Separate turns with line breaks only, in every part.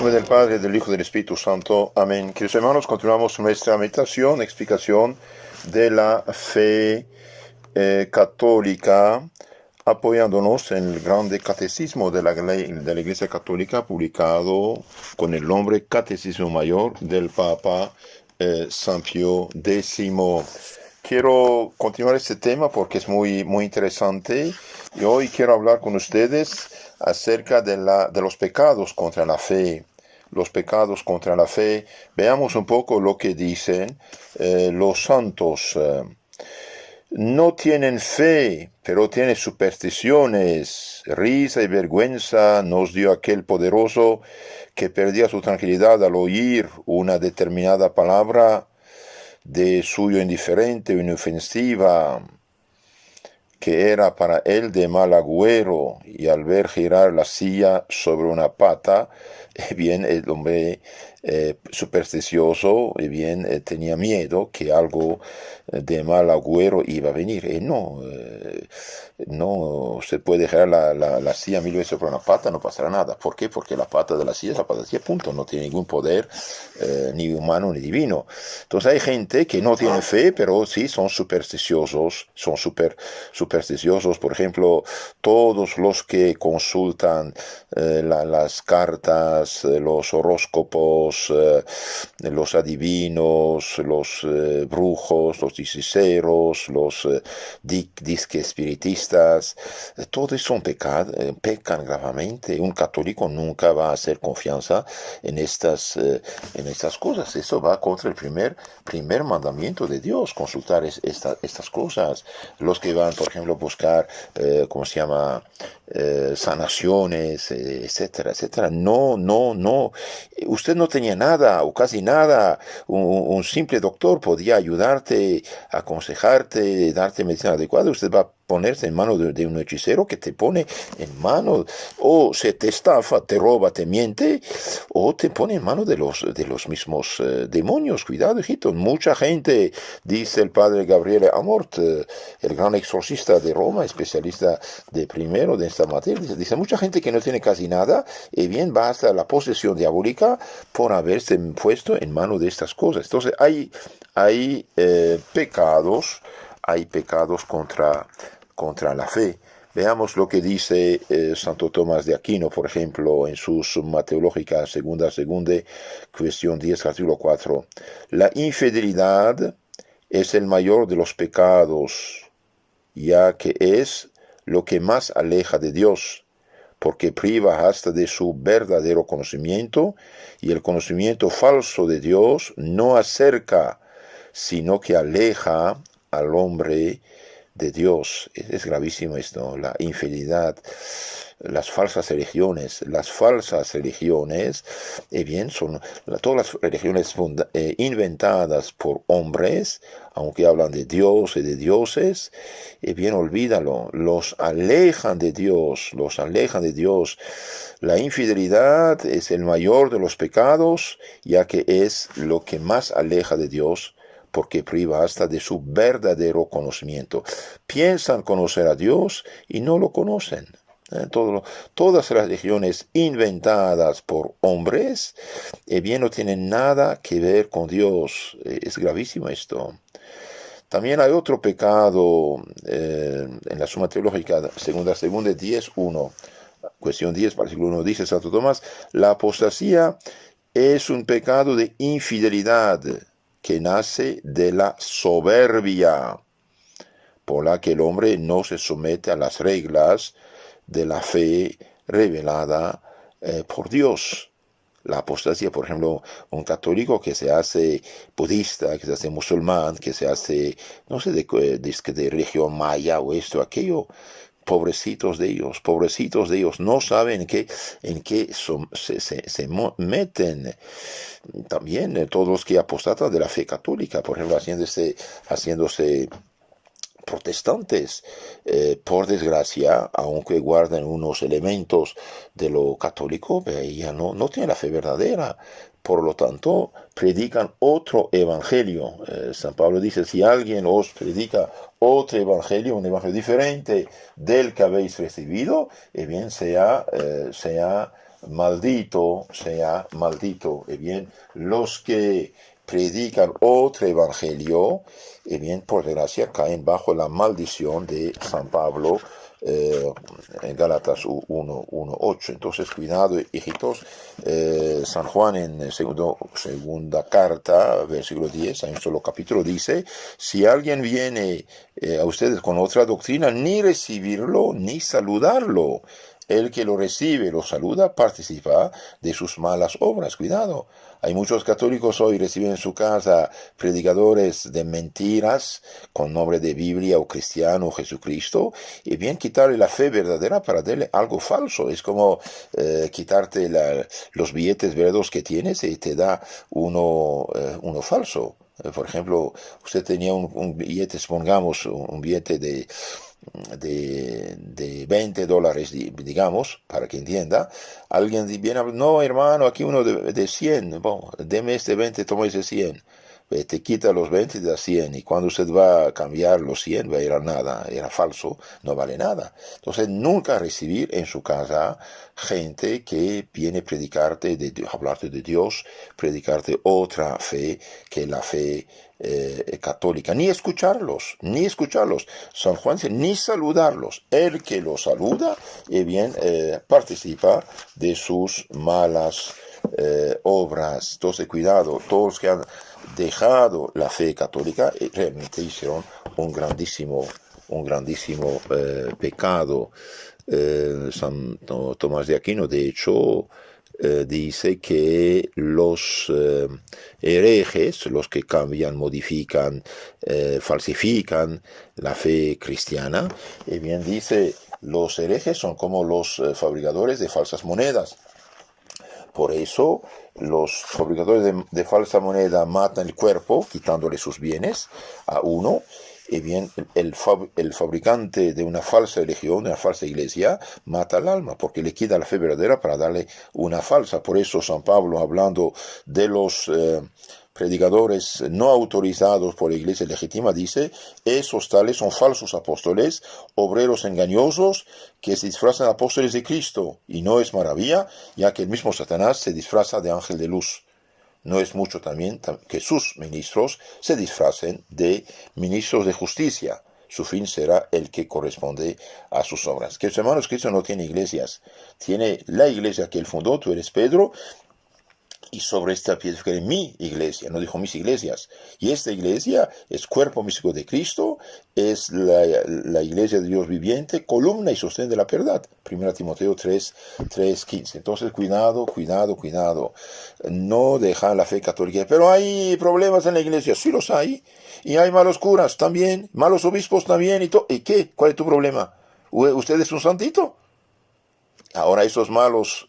nombre del Padre, del Hijo y del Espíritu Santo. Amén. Queridos hermanos, continuamos nuestra meditación, explicación de la fe católica, apoyándonos en el grande catecismo de la Iglesia Católica, publicado con el nombre Catecismo Mayor del Papa San Pío X. Quiero continuar este tema porque es muy interesante y hoy quiero hablar con ustedes acerca de los pecados contra la fe. Los pecados contra la fe. Veamos un poco lo que dicen los santos. No tienen fe, pero tienen supersticiones. Risa y vergüenza nos dio aquel poderoso que perdía su tranquilidad al oír una determinada palabra de suyo indiferente o inofensiva, que era para él de mal agüero, y al ver girar la silla sobre una pata, bien el hombre supersticioso, tenía miedo que algo de mal agüero iba a venir. No se puede girar la silla 1000 veces sobre una pata, no pasará nada. ¿Por qué? Porque la pata de la silla es la pata de la silla, punto. No tiene ningún poder, ni humano ni divino. Entonces hay gente que no tiene fe, pero sí son supersticiosos, supersticiosos. Por ejemplo, todos los que consultan las cartas, los horóscopos, los adivinos, los brujos, los hechiceros, los disque espiritistas, todos son pecan gravemente. Un católico nunca va a hacer confianza en estas cosas. Eso va contra el primer mandamiento de Dios, consultar estas cosas. Los que van, por ejemplo, a buscar, sanaciones, etcétera, etcétera. No. Usted no tenía nada o casi nada. Un simple doctor podía ayudarte, aconsejarte, darte medicina adecuada. Usted va a ponerse en manos de un hechicero que te pone en manos, o se te estafa, te roba, te miente, o te pone en manos de los mismos demonios. Cuidado, hijito. Mucha gente, dice el padre Gabriele Amort, el gran exorcista de Roma, especialista de esta materia, dice mucha gente que no tiene casi nada, y bien va hasta la posesión diabólica por haberse puesto en manos de estas cosas. Entonces hay pecados contra la fe. Veamos lo que dice Santo Tomás de Aquino, por ejemplo, en su Summa Teológica, segunda, cuestión 10, artículo 4. La infidelidad es el mayor de los pecados, ya que es lo que más aleja de Dios, porque priva hasta de su verdadero conocimiento, y el conocimiento falso de Dios no acerca, sino que aleja al hombre de Dios. Es gravísimo esto, la infidelidad, las falsas religiones, son todas las religiones inventadas por hombres, aunque hablan de Dios y de dioses, olvídalo, los alejan de Dios. La infidelidad es el mayor de los pecados, ya que es lo que más aleja de Dios, porque priva hasta de su verdadero conocimiento. Piensan conocer a Dios y no lo conocen. Todas las religiones inventadas por hombres, no tienen nada que ver con Dios. Es gravísimo esto. También hay otro pecado en la Suma Teológica, segunda 10.1, cuestión 10, versículo 1, dice Santo Tomás: la apostasía es un pecado de infidelidad que nace de la soberbia, por la que el hombre no se somete a las reglas de la fe revelada por Dios. La apostasía, por ejemplo, un católico que se hace budista, que se hace musulmán, que se hace, no sé, de religión maya o esto, aquello. Pobrecitos de ellos, no saben en qué se meten. También todos los que apostatan de la fe católica, por ejemplo, haciéndose protestantes, por desgracia, aunque guardan unos elementos de lo católico, ya no tienen la fe verdadera. Por lo tanto, predican otro evangelio. San Pablo dice: si alguien os predica otro evangelio, un evangelio diferente del que habéis recibido, sea maldito sea maldito. Bien, los que predican otro evangelio, bien, por desgracia, caen bajo la maldición de San Pablo, en Gálatas 1:8. Entonces, cuidado, hijitos. San Juan en segunda carta, versículo 10, hay un solo capítulo, dice: si alguien viene a ustedes con otra doctrina, ni recibirlo ni saludarlo. El que lo recibe, lo saluda, participa de sus malas obras. Cuidado. Hay muchos católicos hoy reciben en su casa predicadores de mentiras con nombre de Biblia o cristiano o Jesucristo, y bien quitarle la fe verdadera para darle algo falso. Es como quitarte los billetes verdes que tienes y te da uno falso. Por ejemplo, usted tenía un billete, supongamos, un billete de $20, digamos, para que entienda. Alguien viene, no, hermano, aquí uno de 100, bueno, deme este 20, toma ese 100. Te quita los 20 y da 100, y cuando usted va a cambiar los 100 va a ir a nada, era falso, no vale nada. Entonces, nunca recibir en su casa gente que viene a predicarte, hablarte de Dios, predicarte otra fe que la fe católica, ni escucharlos, ni escucharlos. San Juan dice, ni saludarlos. El que los saluda, bien, participa de sus malas obras. Entonces, cuidado, todos los que han dejado la fe católica realmente hicieron un grandísimo pecado. Santo Tomás de Aquino, de hecho, dice que los herejes, los que cambian, modifican, falsifican la fe cristiana, bien dice, los herejes son como los fabricadores de falsas monedas. Por eso los fabricadores de falsa moneda matan el cuerpo, quitándole sus bienes a uno. Y bien, el fabricante de una falsa religión, de una falsa iglesia, mata al alma, porque le quita la fe verdadera para darle una falsa. Por eso San Pablo, hablando de los predicadores no autorizados por la iglesia legítima, dice: esos tales son falsos apóstoles, obreros engañosos, que se disfrazan de apóstoles de Cristo. Y no es maravilla, ya que el mismo Satanás se disfraza de ángel de luz. No es mucho también que sus ministros se disfracen de ministros de justicia. Su fin será el que corresponde a sus obras. Que, hermanos, Cristo no tiene iglesias. Tiene la iglesia que él fundó, tú eres Pedro, y sobre esta piedra edificaré mi iglesia, no dijo mis iglesias. Y esta iglesia es cuerpo místico de Cristo, es la iglesia de Dios viviente, columna y sostén de la verdad. 1 Timoteo 3:15. Entonces, cuidado. No dejar la fe católica. Pero hay problemas en la iglesia, sí los hay. Y hay malos curas también, malos obispos también. ¿Y qué? ¿Cuál es tu problema? ¿Usted es un santito? Ahora esos malos,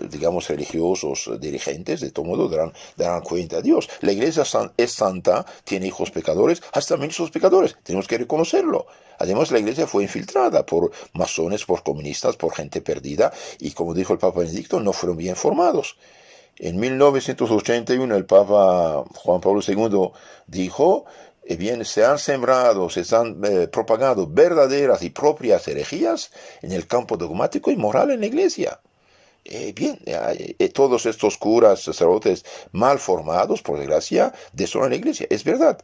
digamos, religiosos, dirigentes, de todo modo darán cuenta a Dios. La iglesia es santa, tiene hijos pecadores, hasta ministros pecadores, tenemos que reconocerlo. Además, la iglesia fue infiltrada por masones, por comunistas, por gente perdida, y como dijo el Papa Benedicto, no fueron bien formados. En 1981 el Papa Juan Pablo II dijo: bien, se han sembrado, se han propagado verdaderas y propias herejías en el campo dogmático y moral en la iglesia. Todos estos curas, sacerdotes mal formados, por desgracia, destruyen la iglesia. Es verdad.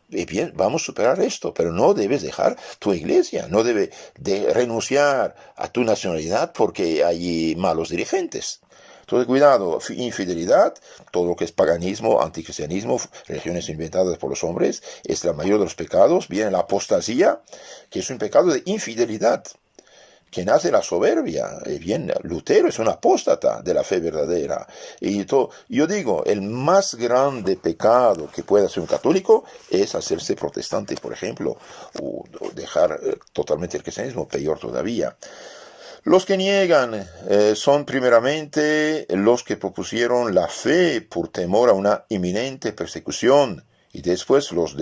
Bien, vamos a superar esto, pero no debes dejar tu iglesia, no debes de renunciar a tu nacionalidad porque hay malos dirigentes. Entonces, cuidado, infidelidad, todo lo que es paganismo, anticristianismo, religiones inventadas por los hombres, es la mayor de los pecados. Viene la apostasía, que es un pecado de infidelidad, que nace de la soberbia. Bien, Lutero es un apóstata de la fe verdadera. Y yo digo, el más grande pecado que puede hacer un católico es hacerse protestante, por ejemplo, o dejar totalmente el cristianismo, peor todavía. Los que niegan son primeramente los que propusieron la fe por temor a una inminente persecución, y después los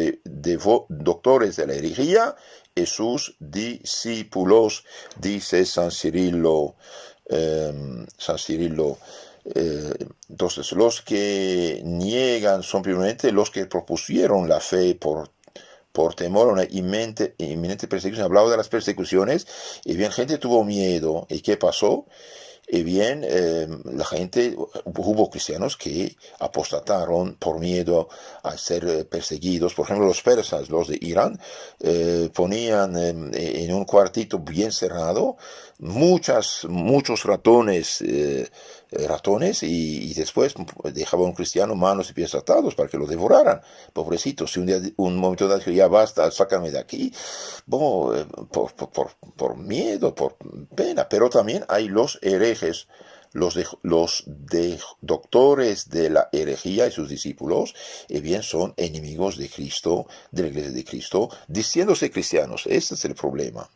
doctores de la herejía y sus discípulos, dice San Cirilo. Entonces, los que niegan son primeramente los que propusieron la fe por temor a una inminente persecución. Hablaba de las persecuciones, y bien, gente tuvo miedo. ¿Y qué pasó? La gente, hubo cristianos que apostataron por miedo a ser perseguidos. Por ejemplo, los persas, los de Irán, ponían en un cuartito bien cerrado muchos ratones y después dejaba a un cristiano manos y pies atados para que lo devoraran. Pobrecito, si un momento dado dijo, ya basta, sácame de aquí, bueno, por miedo, por pena. Pero también hay los herejes, los doctores de la herejía y sus discípulos, bien son enemigos de Cristo, de la iglesia de Cristo, diciéndose cristianos. Este es el problema.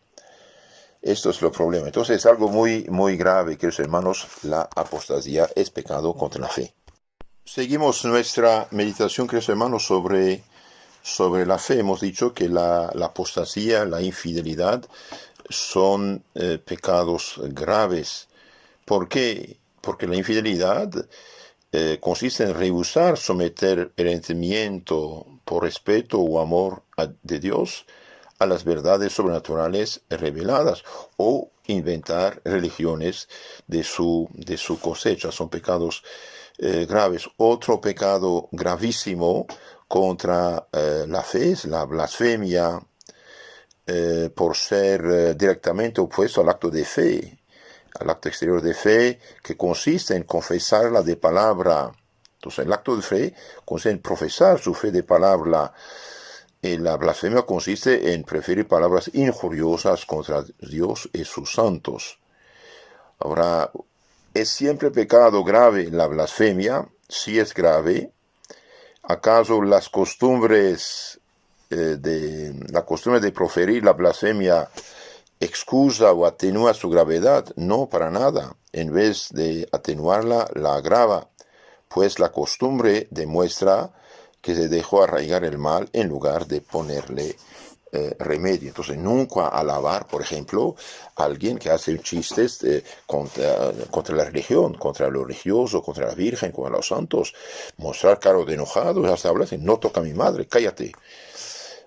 Esto es el problema. Entonces es algo muy, muy grave, queridos hermanos. La apostasía es pecado contra la fe. Seguimos nuestra meditación, queridos hermanos, sobre la fe. Hemos dicho que la apostasía, la infidelidad, son pecados graves. ¿Por qué? Porque la infidelidad consiste en rehusar someter el entendimiento por respeto o amor de Dios a las verdades sobrenaturales reveladas o inventar religiones de su cosecha. Son pecados graves. Otro pecado gravísimo contra la fe es la blasfemia, por ser directamente opuesto al acto de fe, al acto exterior de fe, que consiste en confesarla de palabra. Entonces, el acto de fe consiste en profesar su fe de palabra. La blasfemia consiste en preferir palabras injuriosas contra Dios y sus santos. Ahora, ¿es siempre pecado grave la blasfemia? Sí es grave. ¿Acaso la costumbre de proferir la blasfemia excusa o atenúa su gravedad? No, para nada. En vez de atenuarla, la agrava, pues la costumbre demuestra que se dejó arraigar el mal en lugar de ponerle remedio. Entonces, nunca alabar, por ejemplo, a alguien que hace chistes contra la religión, contra lo religioso, contra la Virgen, contra los santos, mostrar cara de enojado, hasta hablar, no toca a mi madre, cállate.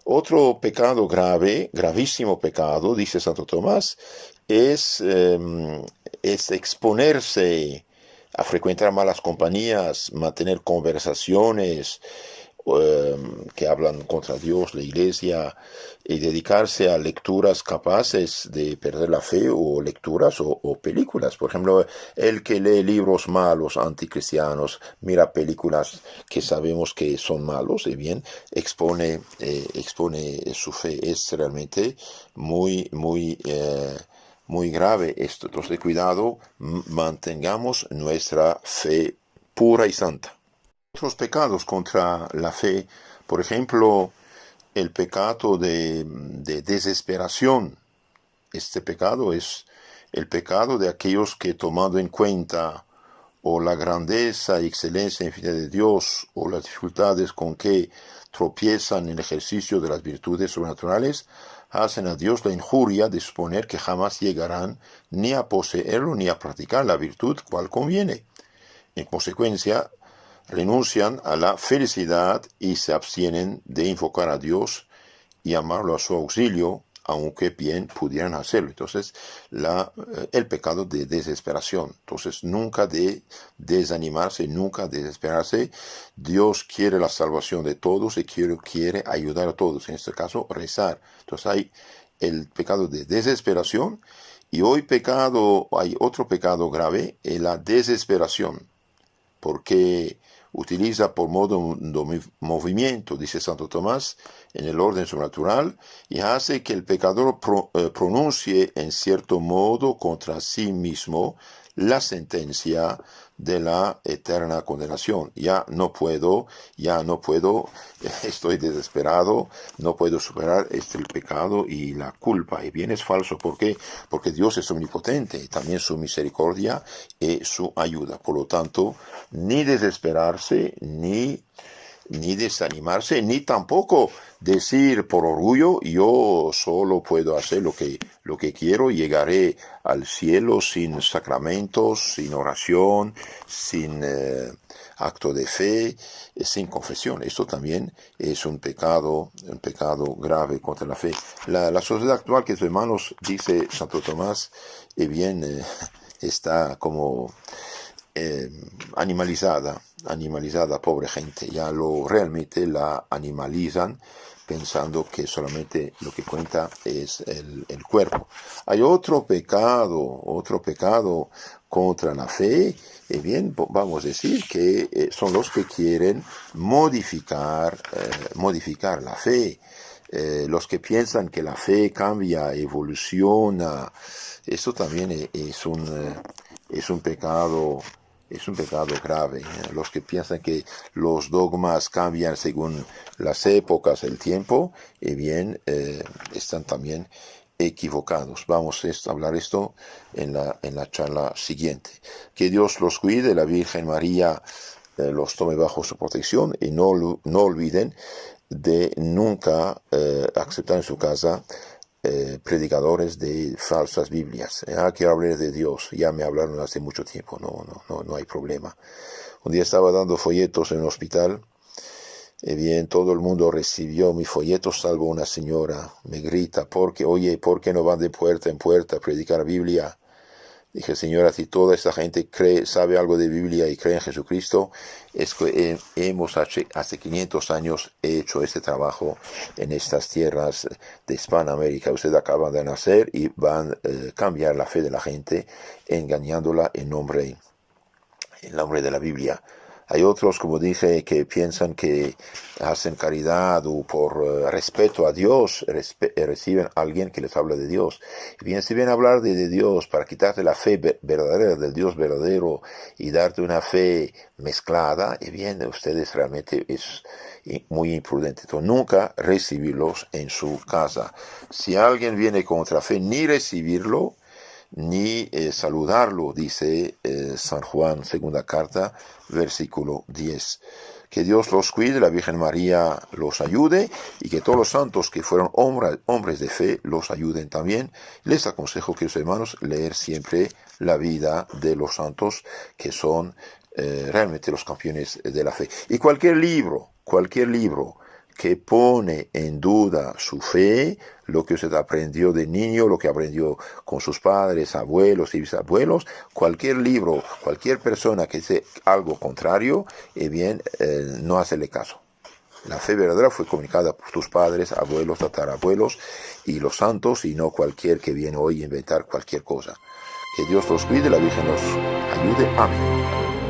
Otro pecado grave, gravísimo pecado, dice Santo Tomás, es exponerse a frecuentar malas compañías, mantener conversaciones que hablan contra Dios, la iglesia, y dedicarse a lecturas capaces de perder la fe, o lecturas o películas. Por ejemplo, el que lee libros malos, anticristianos, mira películas que sabemos que son malos, y bien, expone su fe. Es realmente muy, muy muy grave esto. Entonces, cuidado, mantengamos nuestra fe pura y santa. Otros pecados contra la fe, por ejemplo, el pecado de desesperación. Este pecado es el pecado de aquellos que, tomando en cuenta o la grandeza y excelencia infinita de Dios, o las dificultades con que tropiezan en el ejercicio de las virtudes sobrenaturales, hacen a Dios la injuria de suponer que jamás llegarán ni a poseerlo ni a practicar la virtud cual conviene. En consecuencia, renuncian a la felicidad y se abstienen de invocar a Dios y llamarlo a su auxilio, aunque bien pudieran hacerlo. Entonces, el pecado de desesperación. Entonces, nunca de desanimarse, nunca desesperarse. Dios quiere la salvación de todos y quiere ayudar a todos. En este caso, rezar. Entonces, hay el pecado de desesperación, y hoy hay otro pecado grave, la desesperación, porque utiliza por modo de movimiento, dice Santo Tomás, en el orden sobrenatural, y hace que el pecador pronuncie en cierto modo contra sí mismo la sentencia de la eterna condenación. Ya no puedo, estoy desesperado, no puedo superar el pecado y la culpa. Y bien es falso. ¿Por qué? Porque Dios es omnipotente, y también su misericordia y su ayuda. Por lo tanto, ni desesperarse, ni desanimarse, ni tampoco decir por orgullo, yo solo puedo hacer lo que quiero, llegaré al cielo sin sacramentos, sin oración, sin acto de fe, sin confesión. Esto también es un pecado grave contra la fe. La sociedad actual, que hermanos, dice Santo Tomás, está como animalizada, pobre gente, ya realmente la animalizan pensando que solamente lo que cuenta es el cuerpo. Hay otro pecado contra la fe, y bien, vamos a decir que son los que quieren modificar la fe. Los que piensan que la fe cambia, evoluciona, eso también es un pecado. Es un pecado grave. Los que piensan que los dogmas cambian según las épocas, el tiempo, están también equivocados. Vamos a hablar esto en la charla siguiente. Que Dios los cuide, la Virgen María los tome bajo su protección y no olviden de nunca aceptar en su casa predicadores de falsas Biblias. Quiero hablar de Dios. Ya me hablaron hace mucho tiempo. No hay problema. Un día estaba dando folletos en un hospital. Todo el mundo recibió mi folleto, salvo una señora. Me grita, ¿por qué no van de puerta en puerta a predicar Biblia? Dije, señora, si toda esta gente sabe algo de Biblia y cree en Jesucristo, es que hemos hace 500 años hecho este trabajo en estas tierras de Hispanoamérica. Ustedes acaban de nacer y van a cambiar la fe de la gente, engañándola en nombre de la Biblia. Hay otros, como dije, que piensan que hacen caridad o por respeto a Dios reciben a alguien que les habla de Dios. Si vienen a hablar de Dios para quitarte la fe verdadera del Dios verdadero y darte una fe mezclada, ustedes realmente es muy imprudente. Entonces, nunca recibirlos en su casa. Si alguien viene con otra fe, ni recibirlo, ni saludarlo, dice San Juan, segunda carta, versículo 10. Que Dios los cuide, la Virgen María los ayude y que todos los santos que fueron hombres de fe los ayuden también. Les aconsejo, queridos hermanos, leer siempre la vida de los santos que son realmente los campeones de la fe. Y cualquier libro que pone en duda su fe, lo que usted aprendió de niño, lo que aprendió con sus padres, abuelos y bisabuelos, cualquier libro, cualquier persona que dice algo contrario, no hacerle caso. La fe verdadera fue comunicada por tus padres, abuelos, tatarabuelos y los santos, y no cualquier que viene hoy a inventar cualquier cosa. Que Dios los cuide, la Virgen los ayude. Amén.